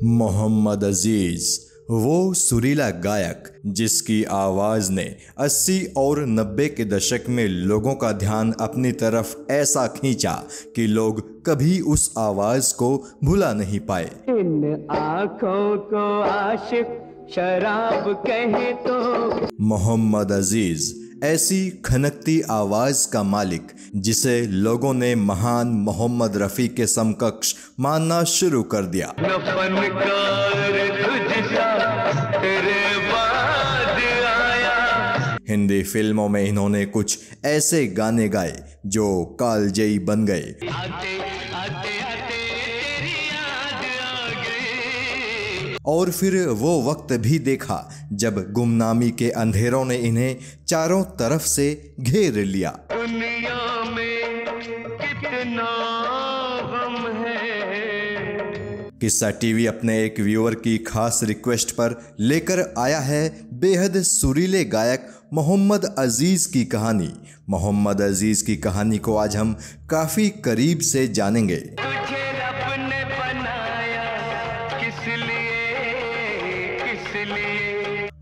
मोहम्मद अजीज, वो सुरीला गायक जिसकी आवाज़ ने 80 और 90 के दशक में लोगों का ध्यान अपनी तरफ ऐसा खींचा कि लोग कभी उस आवाज़ को भुला नहीं पाए। इन आँखों को आशिक शराब कहे तो मोहम्मद अजीज ऐसी खनकती आवाज़ का मालिक जिसे लोगों ने महान मोहम्मद रफ़ी के समकक्ष मानना शुरू कर दिया। हिंदी फिल्मों में इन्होंने कुछ ऐसे गाने गाए जो कालजयी बन गए। और फिर वो वक्त भी देखा जब गुमनामी के अंधेरों ने इन्हें चारों तरफ से घेर लिया। दुनिया में कितना गम है। किस्सा टीवी अपने एक व्यूअर की खास रिक्वेस्ट पर लेकर आया है बेहद सुरीले गायक मोहम्मद अजीज की कहानी। मोहम्मद अजीज की कहानी को आज हम काफी करीब से जानेंगे।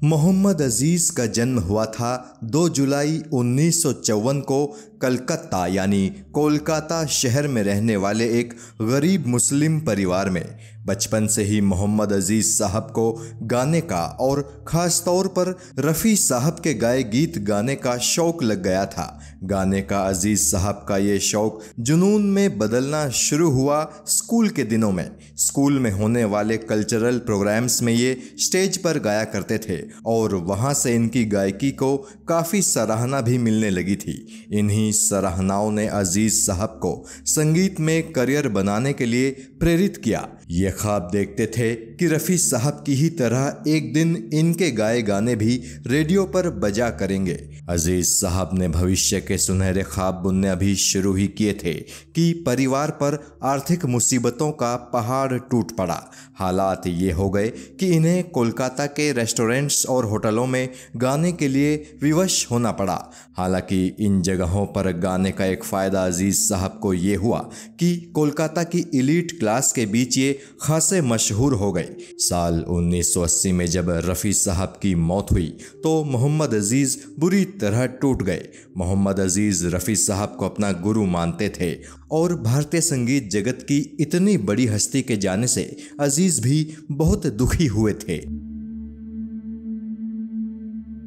मोहम्मद अजीज का जन्म हुआ था 2 जुलाई 1954 को कलकत्ता यानी कोलकाता शहर में रहने वाले एक गरीब मुस्लिम परिवार में। बचपन से ही मोहम्मद अजीज साहब को गाने का और ख़ास तौर पर रफ़ी साहब के गाए गीत गाने का शौक़ लग गया था। गाने का अजीज साहब का ये शौक़ जुनून में बदलना शुरू हुआ स्कूल के दिनों में। स्कूल में होने वाले कल्चरल प्रोग्राम्स में ये स्टेज पर गाया करते थे और वहाँ से इनकी गायकी को काफ़ी सराहना भी मिलने लगी थी। इन्हीं सराहनाओं ने अजीज साहब को संगीत में करियर बनाने के लिए प्रेरित किया। ये ख्वाब देखते थे कि रफ़ी साहब की ही तरह एक दिन इनके गाए गाने भी रेडियो पर बजा करेंगे। अजीज साहब ने भविष्य के सुनहरे ख्वाब बुनने अभी शुरू ही किए थे कि परिवार पर आर्थिक मुसीबतों का पहाड़ टूट पड़ा। हालात ये हो गए कि इन्हें कोलकाता के रेस्टोरेंट्स और होटलों में गाने के लिए विवश होना पड़ा। हालांकि इन जगहों पर गाने का एक फ़ायदा अजीज साहब को ये हुआ कि कोलकाता की एलीट क्लास के बीच ये खासे मशहूर हो गए। साल 1980 में जब रफ़ी साहब की मौत हुई तो मोहम्मद अजीज बुरी तरह टूट गए। मोहम्मद अजीज रफ़ी साहब को अपना गुरु मानते थे और भारतीय संगीत जगत की इतनी बड़ी हस्ती के जाने से अजीज भी बहुत दुखी हुए थे।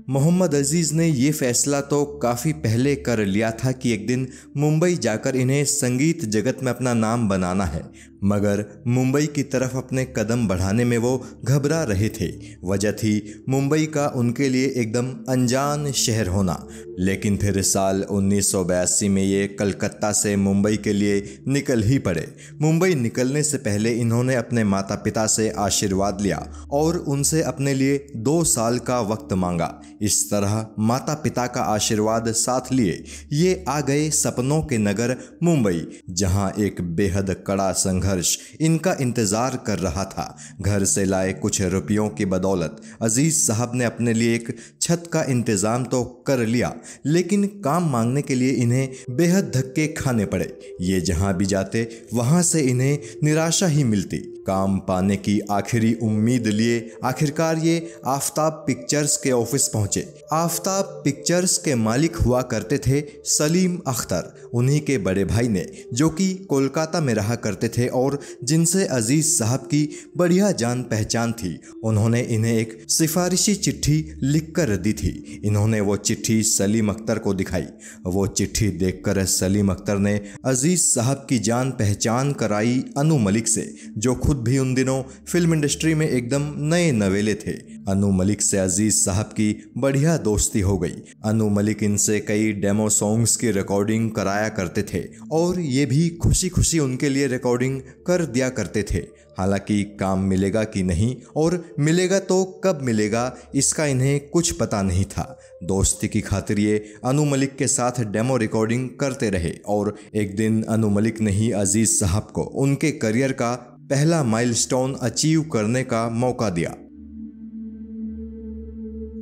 मोहम्मद अजीज ने ये फैसला तो काफ़ी पहले कर लिया था कि एक दिन मुंबई जाकर इन्हें संगीत जगत में अपना नाम बनाना है, मगर मुंबई की तरफ अपने कदम बढ़ाने में वो घबरा रहे थे। वजह थी मुंबई का उनके लिए एकदम अनजान शहर होना। लेकिन फिर साल 1982 में ये कलकत्ता से मुंबई के लिए निकल ही पड़े। मुंबई निकलने से पहले इन्होंने अपने माता पिता से आशीर्वाद लिया और उनसे अपने लिए 2 साल का वक्त मांगा। इस तरह माता पिता का आशीर्वाद साथ लिए ये आ गए सपनों के नगर मुंबई, जहां एक बेहद कड़ा संघर्ष इनका इंतजार कर रहा था। घर से लाए कुछ रुपयों की बदौलत अजीज साहब ने अपने लिए एक छत का इंतजाम तो कर लिया, लेकिन काम मांगने के लिए इन्हें बेहद धक्के खाने पड़े। ये जहां भी जाते वहां से इन्हें निराशा ही मिलती। काम पाने की आखिरी उम्मीद लिए आखिरकार ये आफ्ताब पिक्चर्स के ऑफिस पहुंचे। आफ्ताब पिक्चर्स के मालिक हुआ करते थे सलीम अख्तर, उन्हीं के बड़े भाई ने, जो कि कोलकाता में रहा करते थे और जिनसे अजीज साहब की बढ़िया जान पहचान थी। उन्होंने इन्हें एक सिफारिशी चिट्ठी लिख कर दी थी। इन्होंने वो चिट्ठी सलीम अख्तर को दिखाई। वो चिट्ठी देखकर सलीम अख्तर ने अजीज साहब की जान पहचान कराई अनु मलिक से, जो खुद भी उन दिनों फिल्म इंडस्ट्री में एकदम नए नवेले थे। अनु मलिक से अजीज साहब की बढ़िया दोस्ती हो गई। अनु मलिक इनसे कई डेमो सॉन्ग्स की रिकॉर्डिंग कराया करते थे और ये भी खुशी खुशी उनके लिए रिकॉर्डिंग कर दिया करते थे। हालांकि काम मिलेगा कि नहीं और मिलेगा तो कब मिलेगा, इसका इन्हें कुछ पता नहीं था। दोस्ती की खातिर ये अनु मलिक के साथ डेमो रिकॉर्डिंग करते रहे और एक दिन अनु मलिक ने ही अजीज साहब को उनके करियर का पहला माइलस्टोन अचीव करने का मौका दिया।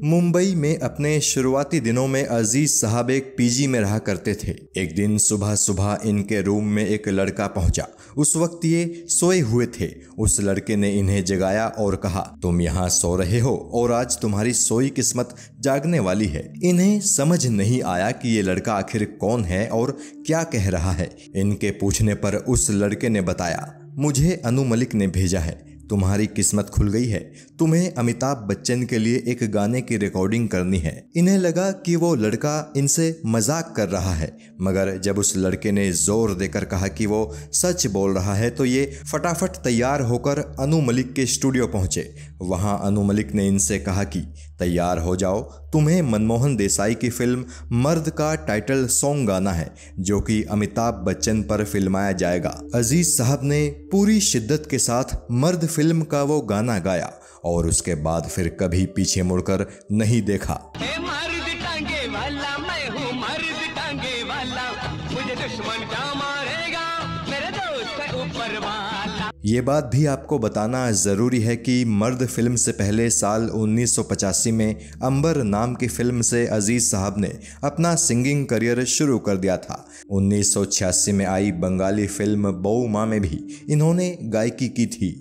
मुंबई में अपने शुरुआती दिनों में अजीज साहब एक पीजी में रहा करते थे। एक दिन सुबह सुबह इनके रूम में एक लड़का पहुंचा। उस वक्त ये सोए हुए थे। उस लड़के ने इन्हें जगाया और कहा, तुम यहाँ सो रहे हो और आज तुम्हारी सोई किस्मत जागने वाली है। इन्हें समझ नहीं आया कि ये लड़का आखिर कौन है और क्या कह रहा है। इनके पूछने पर उस लड़के ने बताया, मुझे अनु मलिक ने भेजा है, तुम्हारी किस्मत खुल गई है, तुम्हें अमिताभ बच्चन के लिए एक गाने की रिकॉर्डिंग करनी है। इन्हें लगा कि वो लड़का इनसे मजाक कर रहा है, मगर जब उस लड़के ने जोर देकर कहा कि वो सच बोल रहा है तो ये फटाफट तैयार होकर अनु मलिक के स्टूडियो पहुंचे। वहां अनु मलिक ने इनसे कहा कि तैयार हो जाओ, तुम्हें मनमोहन देसाई की फिल्म मर्द का टाइटल सॉन्ग गाना है, जो कि अमिताभ बच्चन पर फिल्माया जाएगा। अजीज साहब ने पूरी शिद्दत के साथ मर्द फिल्म का वो गाना गाया और उसके बाद फिर कभी पीछे मुड़कर नहीं देखा। मर्द टांगे वाला मैं हूँ, मर्द टांगे वाला, मुझे दुश्मन क्या मारेगा, मेरे दोस्त है ऊपर वाला। ये बात भी आपको बताना ज़रूरी है कि मर्द फिल्म से पहले साल 1985 में अंबर नाम की फिल्म से अजीज साहब ने अपना सिंगिंग करियर शुरू कर दिया था। 1986 में आई बंगाली फिल्म बऊ माँ में भी इन्होंने गायकी की थी।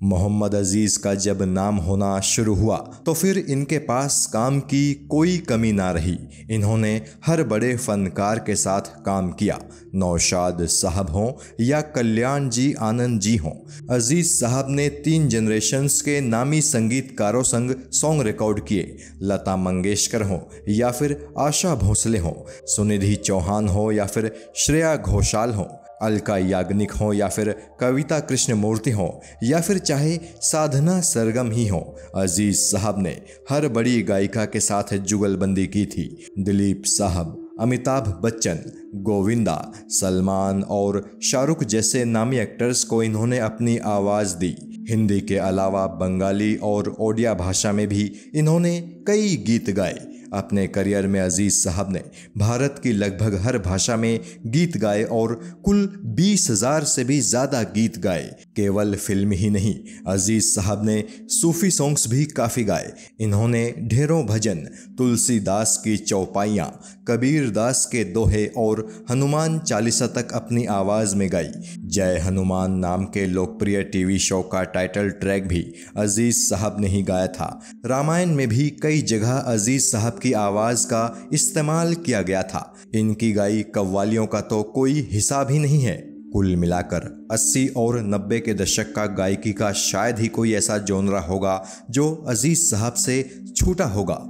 मोहम्मद अजीज का जब नाम होना शुरू हुआ तो फिर इनके पास काम की कोई कमी ना रही। इन्होंने हर बड़े फनकार के साथ काम किया, नौशाद साहब हों या कल्याण जी आनंद जी हों। अजीज साहब ने 3 जनरेशन्स के नामी संगीतकारों संग सॉन्ग रिकॉर्ड किए। लता मंगेशकर हों या फिर आशा भोसले हों, सुनिधि चौहान हो या फिर श्रेया घोषाल हों, अलका याग्निक हो या फिर कविता कृष्णमूर्ति हो या फिर चाहे साधना सरगम ही हो, अजीज साहब ने हर बड़ी गायिका के साथ जुगलबंदी की थी। दिलीप साहब, अमिताभ बच्चन, गोविंदा, सलमान और शाहरुख जैसे नामी एक्टर्स को इन्होंने अपनी आवाज़ दी। हिंदी के अलावा बंगाली और ओडिया भाषा में भी इन्होंने कई गीत गाए। अपने करियर में अजीज साहब ने भारत की लगभग हर भाषा में गीत गाए और कुल 20,000 से भी ज़्यादा गीत गाए। केवल फिल्म ही नहीं, अजीज साहब ने सूफी सॉन्ग्स भी काफ़ी गाए। इन्होंने ढेरों भजन, तुलसीदास की चौपाइयाँ, कबीर दास के दोहे और हनुमान चालीसा तक अपनी आवाज़ में गाई। जय हनुमान नाम के लोकप्रिय टीवी शो का टाइटल ट्रैक भी अजीज साहब ने ही गाया था। रामायण में भी कई जगह अजीज साहब की आवाज़ का इस्तेमाल किया गया था। इनकी गाई कव्वालियों का तो कोई हिसाब ही नहीं है। कुल मिलाकर 80 और 90 के दशक का गायकी का शायद ही कोई ऐसा जोनरा होगा जो अजीज साहब से छूटा होगा।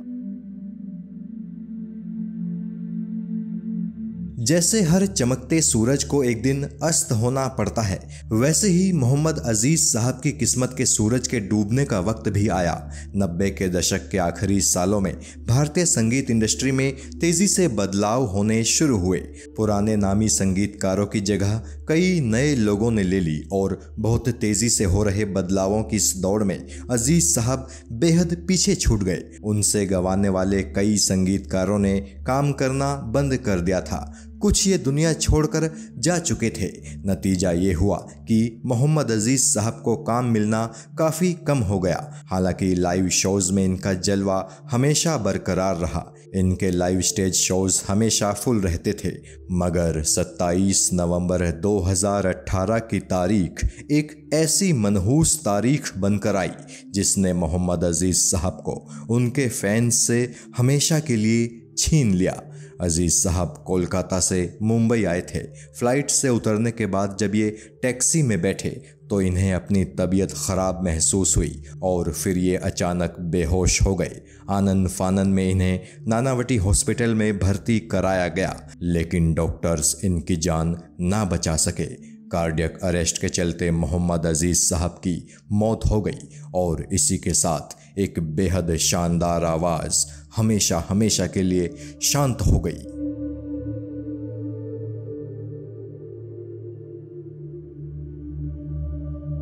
जैसे हर चमकते सूरज को एक दिन अस्त होना पड़ता है, वैसे ही मोहम्मद अजीज साहब की किस्मत के सूरज के डूबने का वक्त भी आया। 90 के दशक के आखिरी सालों में भारतीय संगीत इंडस्ट्री में तेजी से बदलाव होने शुरू हुए। पुराने नामी संगीतकारों की जगह कई नए लोगों ने ले ली और बहुत तेजी से हो रहे बदलावों की इस दौड़ में अजीज साहब बेहद पीछे छूट गए। उनसे गंवाने वाले कई संगीतकारों ने काम करना बंद कर दिया था। कुछ ये दुनिया छोड़कर जा चुके थे। नतीजा ये हुआ कि मोहम्मद अजीज साहब को काम मिलना काफ़ी कम हो गया। हालांकि लाइव शोज़ में इनका जलवा हमेशा बरकरार रहा। इनके लाइव स्टेज शोज़ हमेशा फुल रहते थे। मगर 27 नवंबर 2018 की तारीख एक ऐसी मनहूस तारीख बनकर आई जिसने मोहम्मद अजीज साहब को उनके फैंस से हमेशा के लिए छीन लिया। अजीज साहब कोलकाता से मुंबई आए थे। फ्लाइट से उतरने के बाद जब ये टैक्सी में बैठे तो इन्हें अपनी तबीयत ख़राब महसूस हुई और फिर ये अचानक बेहोश हो गए। आनंद फानन में इन्हें नानावटी हॉस्पिटल में भर्ती कराया गया, लेकिन डॉक्टर्स इनकी जान ना बचा सके। कार्डियक अरेस्ट के चलते मोहम्मद अजीज साहब की मौत हो गई और इसी के साथ एक बेहद शानदार आवाज़ हमेशा हमेशा के लिए शांत हो गई।